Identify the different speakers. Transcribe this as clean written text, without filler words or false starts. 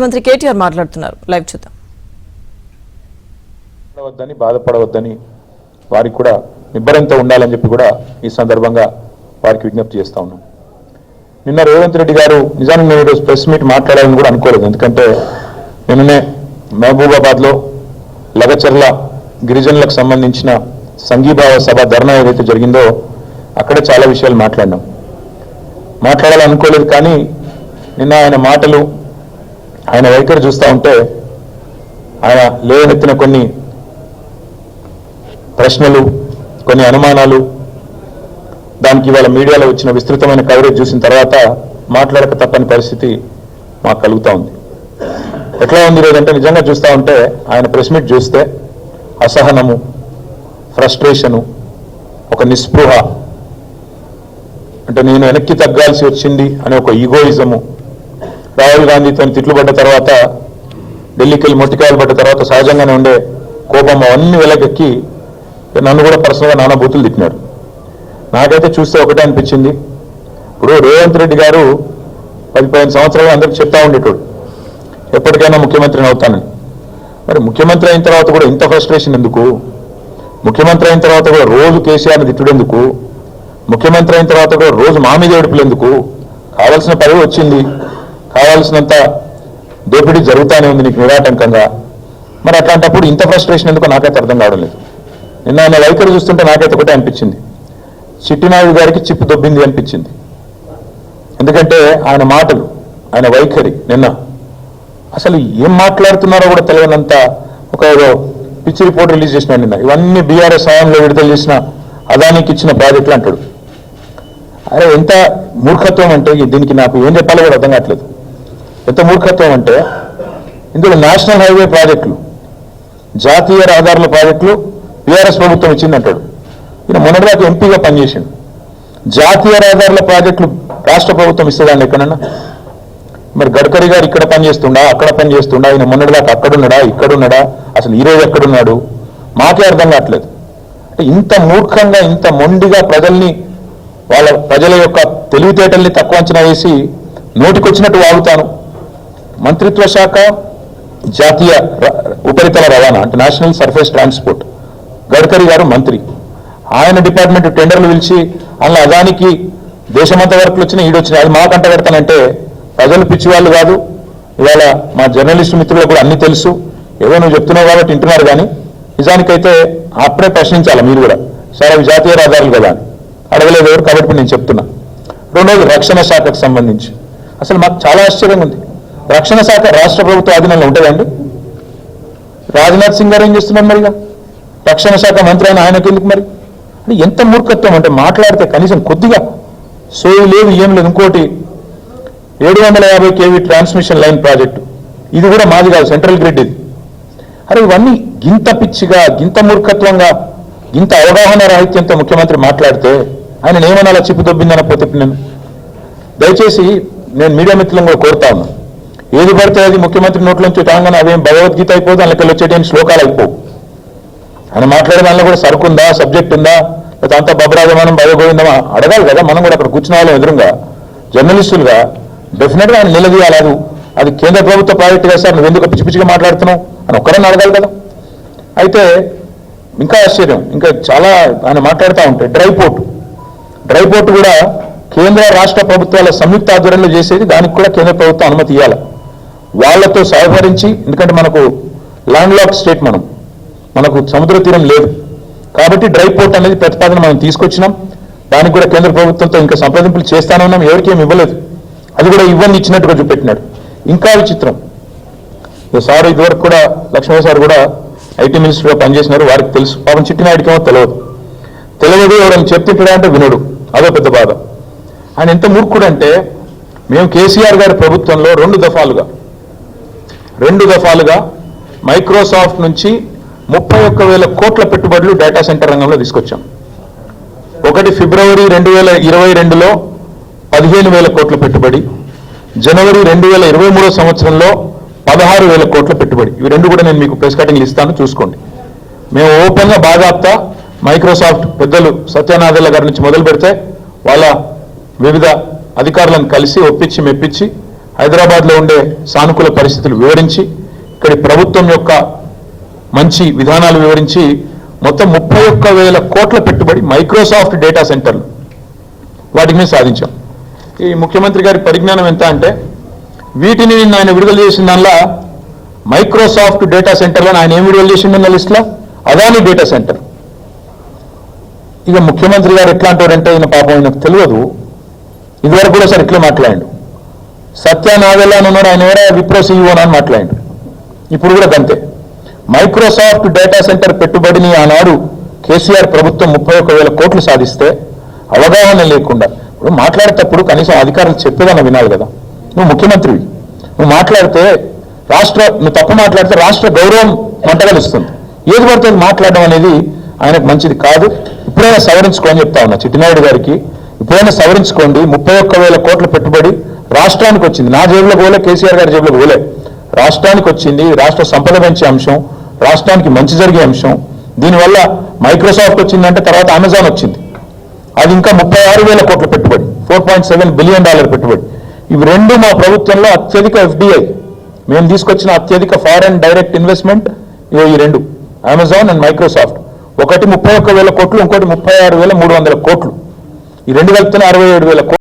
Speaker 1: మంత్రి కేటీఆర్ మాట్లాడుతున్నారు. లైవ్ చూద్దాం.
Speaker 2: బాధపడవద్దని వారికి కూడా నిబ్బరంతో ఉండాలని చెప్పి కూడా ఈ సందర్భంగా వారికి విజ్ఞప్తి చేస్తా ఉన్నాం. నిన్న రేవంత్ రెడ్డి గారు నిజానికి నేను ఈరోజు ప్రెస్ మీట్ మాట్లాడాలని కూడా అనుకోలేదు. ఎందుకంటే నిన్ననే మహబూబాబాద్లో లగచర్ల గిరిజనులకు సంబంధించిన సంఘీభావ సభ ధర్నా ఏదైతే జరిగిందో అక్కడే చాలా విషయాలు మాట్లాడాలనుకోలేదు. కానీ నిన్న ఆయన మాటలు, ఆయన వైఖరి చూస్తూ ఉంటే, ఆయన లేవనెత్తిన కొన్ని ప్రశ్నలు, కొన్ని అనుమానాలు, దానికి ఇవాళ మీడియాలో వచ్చిన విస్తృతమైన కవరేజ్ చూసిన తర్వాత మాట్లాడక తప్పని పరిస్థితి మాకు కలుగుతూ ఉంది. ఎట్లా ఉంది ఈరోజంటే నిజంగా చూస్తూ ఉంటే ఆయన ప్రెస్ మీట్ చూస్తే అసహనము, ఫ్రస్ట్రేషను, ఒక నిస్పృహ, అంటే నేను వెనక్కి తగ్గాల్సి వచ్చింది అనే ఒక ఈగోయిజము, రాహుల్ గాంధీతో తిట్లు పడ్డ తర్వాత, ఢిల్లీకి వెళ్ళి మొట్టికాయలు పడ్డ తర్వాత సహజంగానే ఉండే కోపం అవన్నీ వెలకెక్కి నన్ను కూడా పర్సనల్గా నానా బూతులు తిట్టినారు. నాకైతే చూస్తే ఒకటే అనిపించింది, ఇప్పుడు రేవంత్ రెడ్డి గారు 15 సంవత్సరాలు అందరికీ చెప్తా ఉండేటోడు ఎప్పటికైనా ముఖ్యమంత్రిని అవుతానని. మరి ముఖ్యమంత్రి అయిన తర్వాత కూడా ఇంత ఫ్రస్ట్రేషన్ ఎందుకు? ముఖ్యమంత్రి అయిన తర్వాత కూడా రోజు కేసీఆర్ని తిట్టుడు ఎందుకు? ముఖ్యమంత్రి అయిన తర్వాత కూడా రోజు మా మీద ఏడుపులు ఎందుకు? కావాల్సిన పదవి వచ్చింది, కావాల్సినంత దోపిడీ జరుగుతూనే ఉంది నీకు నిరాటంకంగా. మరి అట్లాంటప్పుడు ఇంత ఫ్రస్ట్రేషన్ ఎందుకో నాకైతే అర్థం కావడం లేదు. నిన్న ఆయన వైఖరి చూస్తుంటే నాకైతే ఒకటే అనిపించింది, చిట్టినాయుడు గారికి చిప్పు దొబ్బింది అనిపించింది. ఎందుకంటే ఆయన మాటలు, ఆయన వైఖరి నిన్న అసలు ఏం మాట్లాడుతున్నారో కూడా తెలియనంత ఒక ఏదో పిచ్చి రిపోర్ట్ రిలీజ్ చేసినాడు నిన్న. ఇవన్నీ బీఆర్ఎస్ హయాంలో విడుదల చేసిన అదానికి ఇచ్చిన ప్రాజెక్టులు అంటాడు. అరే ఎంత మూర్ఖత్వం అంటే, దీనికి నాకు ఏం చెప్పాలో కూడా అర్థం కావట్లేదు. ఎంత మూర్ఖత్వం అంటే, ఇందులో నేషనల్ హైవే ప్రాజెక్టులు, జాతీయ రహదారుల ప్రాజెక్టులు బీఆర్ఎస్ ప్రభుత్వం ఇచ్చిందంటాడు. ఈయన మొన్నటిదాకా ఎంపీగా పనిచేసిండు. జాతీయ రహదారుల ప్రాజెక్టులు రాష్ట్ర ప్రభుత్వం ఇస్తుందండి ఎక్కడన్నా? మరి గడ్కరీ గారు ఇక్కడ పనిచేస్తుండా, అక్కడ పనిచేస్తుండా? ఈయన మొన్నటిదాకా అక్కడున్నాడా, ఇక్కడున్నాడా? అసలు ఈరోజు ఎక్కడున్నాడు? మాకే అర్థం కావట్లేదు. ఇంత మూర్ఖంగా, ఇంత మొండిగా ప్రజల యొక్క తెలివితేటల్ని తక్కువ అంచనా వేసి నోటికొచ్చినట్టు వాగుతాను. మంత్రిత్వ శాఖ జాతీయ ఉపరితల రవాణా అంటే నేషనల్ సర్ఫేస్ ట్రాన్స్పోర్ట్, గడ్కరీ గారు మంత్రి. ఆయన డిపార్ట్మెంట్ టెండర్లు పిలిచి అందులో అదానికి దేశమంతా వరకు వచ్చినాయి, ఈడొచ్చినాయి. అది మాకంట పెడతానంటే ప్రజలు పిచ్చివాళ్ళు కాదు. ఇవాళ మా జర్నలిస్టు మిత్రులకు కూడా అన్ని తెలుసు. ఏదో నువ్వు చెప్తున్నావు కాబట్టి వింటున్నారు. కానీ నిజానికైతే అప్పుడే ప్రశ్నించాలి మీరు కూడా, సరే అవి జాతీయ రహదారులు కదా అని. అడగలేదు ఎవరు కాబట్టి నేను చెప్తున్నా. రెండోది రక్షణ శాఖకు సంబంధించి అసలు మాకు చాలా ఆశ్చర్యంగా ఉంది. రక్షణ శాఖ రాష్ట్ర ప్రభుత్వ ఆధీనంలో ఉంటుందండి. రాజ్నాథ్ సింగ్ గారు ఏం చేస్తున్నారు మరిగా? రక్షణ శాఖ మంత్రి అయిన ఆయనకి ఎందుకు మరి? ఎంత మూర్ఖత్వం అంటే, మాట్లాడితే కనీసం కొద్దిగా సోయి లేదు, ఏం లేదు. ఇంకోటి 750 kV ట్రాన్స్మిషన్ లైన్ ప్రాజెక్టు, ఇది కూడా మాది కాదు, సెంట్రల్ గ్రిడ్ ఇది. అరే ఇవన్నీ గింత పిచ్చిగా, గింత మూర్ఖత్వంగా, ఇంత అవగాహన రాహిత్యంతో ముఖ్యమంత్రి మాట్లాడితే ఆయన ఏమనాలా? చిప్పు దొబ్బిందని పోతే దయచేసి నేను మీడియా మిత్రులను కూడా కోరుతా ఉన్నా, ఏది పడితే అది ముఖ్యమంత్రి నోట్లోంచి రాగానే అవేం భగవద్గీత అయిపోదు, అందులోకి వచ్చేటి శ్లోకాలు అయిపోవు. ఆయన మాట్లాడే దానిలో కూడా సరుకుందా, సబ్జెక్ట్ ఉందా, లేకపోతే అంతా బబరాజమానం భయగోవిందమా అడగాలి కదా. మనం కూడా అక్కడ కూర్చున్న వాళ్ళం ఎదురుగా జర్నలిస్టులుగా డెఫినెట్గా ఆయన నిలదీయాలి. అది కేంద్ర ప్రభుత్వ ప్రాజెక్టు కదా సార్, నువ్వు ఎందుకు పిచ్చి పిచ్చిగా మాట్లాడుతున్నావు అని ఒక్కరన్నా అడగాలి కదా. అయితే ఇంకా ఆశ్చర్యం, ఇంకా చాలా ఆయన మాట్లాడుతూ ఉంటే డ్రై పోర్టు కూడా కేంద్ర రాష్ట్ర ప్రభుత్వాల సంయుక్త ఆధ్వర్యంలో చేసేది, దానికి కూడా కేంద్ర ప్రభుత్వం అనుమతి ఇవ్వాలి. వాళ్లతో సహకరించి, ఎందుకంటే మనకు ల్యాండ్ లాక్ స్టేట్, మనకు సముద్ర తీరం లేదు కాబట్టి డ్రై పోర్ట్ అనేది ప్రతిపాదన మనం తీసుకొచ్చినాం. దానికి కూడా కేంద్ర ప్రభుత్వంతో ఇంకా సంప్రదింపులు చేస్తానే ఉన్నాం. ఎవరికి ఏమి ఇవ్వలేదు, అది కూడా ఇవ్వని ఇచ్చినట్టుగా చూపెట్టినాడు. ఇంకా విచిత్రం, సార్ ఇదివరకు కూడా లక్ష్మణ్ సార్ కూడా ఐటీ మినిస్టర్గా పనిచేసినారు, వారికి తెలుసు. పాపం చిట్టినాయుడికి ఏమో తెలియదు, ఎవరైనా చెప్తుంటాడా అంటే వినడు, అదో పెద్ద బాధ. ఆయన ఎంత మూర్ఖుడు అంటే, మేము కేసీఆర్ గారి ప్రభుత్వంలో రెండు దఫాలుగా మైక్రోసాఫ్ట్ నుంచి 31,000 కోట్ల పెట్టుబడులు డేటా సెంటర్ రంగంలో తీసుకొచ్చాం. ఒకటి ఫిబ్రవరి 2022లో 15,000 కోట్ల పెట్టుబడి, జనవరి 2023 సంవత్సరంలో 16,000 కోట్ల పెట్టుబడి. ఇవి రెండు కూడా నేను మీకు ప్రెస్ కటింగ్లు ఇస్తాను, చూసుకోండి. మేము ఓపెన్గా బాగా మైక్రోసాఫ్ట్ పెద్దలు సత్యనాదెల్ల గారి నుంచి మొదలు పెడితే వాళ్ళ వివిధ అధికారులను కలిసి ఒప్పించి మెప్పించి హైదరాబాద్లో ఉండే సానుకూల పరిస్థితులు వివరించి ఇక్కడి ప్రభుత్వం యొక్క మంచి విధానాలు వివరించి మొత్తం 31,000 కోట్ల పెట్టుబడి మైక్రోసాఫ్ట్ డేటా సెంటర్లు వాటి మీద సాధించాం. ఈ ముఖ్యమంత్రి గారి పరిజ్ఞానం ఎంత అంటే వీటిని నిన్న ఆయన విడుదల చేసిన దానిలో మైక్రోసాఫ్ట్ డేటా సెంటర్లను ఆయన ఏం విడుదల చేసిండన్న లిస్టులో అదాని డేటా సెంటర్. ఇక ముఖ్యమంత్రి గారు ఎట్లా అంటారంటే ఈయన పాపం ఆయనకు తెలియదు, ఇదివరకు కూడా సార్ ఇట్లా మాట్లాడాడు. సత్యనాదెల్లా అని ఉన్నాడు, ఆయన ఎవరా విప్రో CEO అని మాట్లాడాడు. ఇప్పుడు కూడా అంతే. మైక్రోసాఫ్ట్ డేటా సెంటర్ పెట్టుబడిని ఆనాడు కేసీఆర్ ప్రభుత్వం 31,000 కోట్లు సాధిస్తే అవగాహన లేకుండా ఇప్పుడు మాట్లాడేటప్పుడు కనీసం అధికారులు చెప్పేదన్న వినాలి కదా. నువ్వు ముఖ్యమంత్రివి, నువ్వు మాట్లాడితే నువ్వు తప్పు మాట్లాడితే రాష్ట్ర గౌరవం మంటగలుస్తుంది. ఏది పడుతుంది మాట్లాడడం అనేది ఆయనకు మంచిది కాదు. ఇప్పుడైనా సవరించుకోని చెప్తా ఉన్నా చిట్టినాయుడు గారికి, ఇప్పుడైనా సవరించుకోండి. 31,000 కోట్ల పెట్టుబడి రాష్ట్రానికి వచ్చింది. నా జేబులో పోలే, కేసీఆర్ గారి జేబులో పోలే, రాష్ట్రానికి వచ్చింది. రాష్ట్ర సంపద పెంచే అంశం, రాష్ట్రానికి మంచి జరిగే అంశం. దీనివల్ల మైక్రోసాఫ్ట్ వచ్చిందంటే తర్వాత అమెజాన్ వచ్చింది, అది ఇంకా 36,000 కోట్ల పెట్టుబడి, $4.7 బిలియన్ పెట్టుబడి. ఇవి రెండు మా ప్రభుత్వంలో అత్యధిక FDI మేము తీసుకొచ్చిన అత్యధిక ఫారెన్ డైరెక్ట్ ఇన్వెస్ట్మెంట్ ఈ రెండు, అమెజాన్ అండ్ మైక్రోసాఫ్ట్. ఒకటి 31,000 కోట్లు, ఇంకోటి 36,300 కోట్లు. ఈ రెండు కలిపితే 67,000 కోట్లు.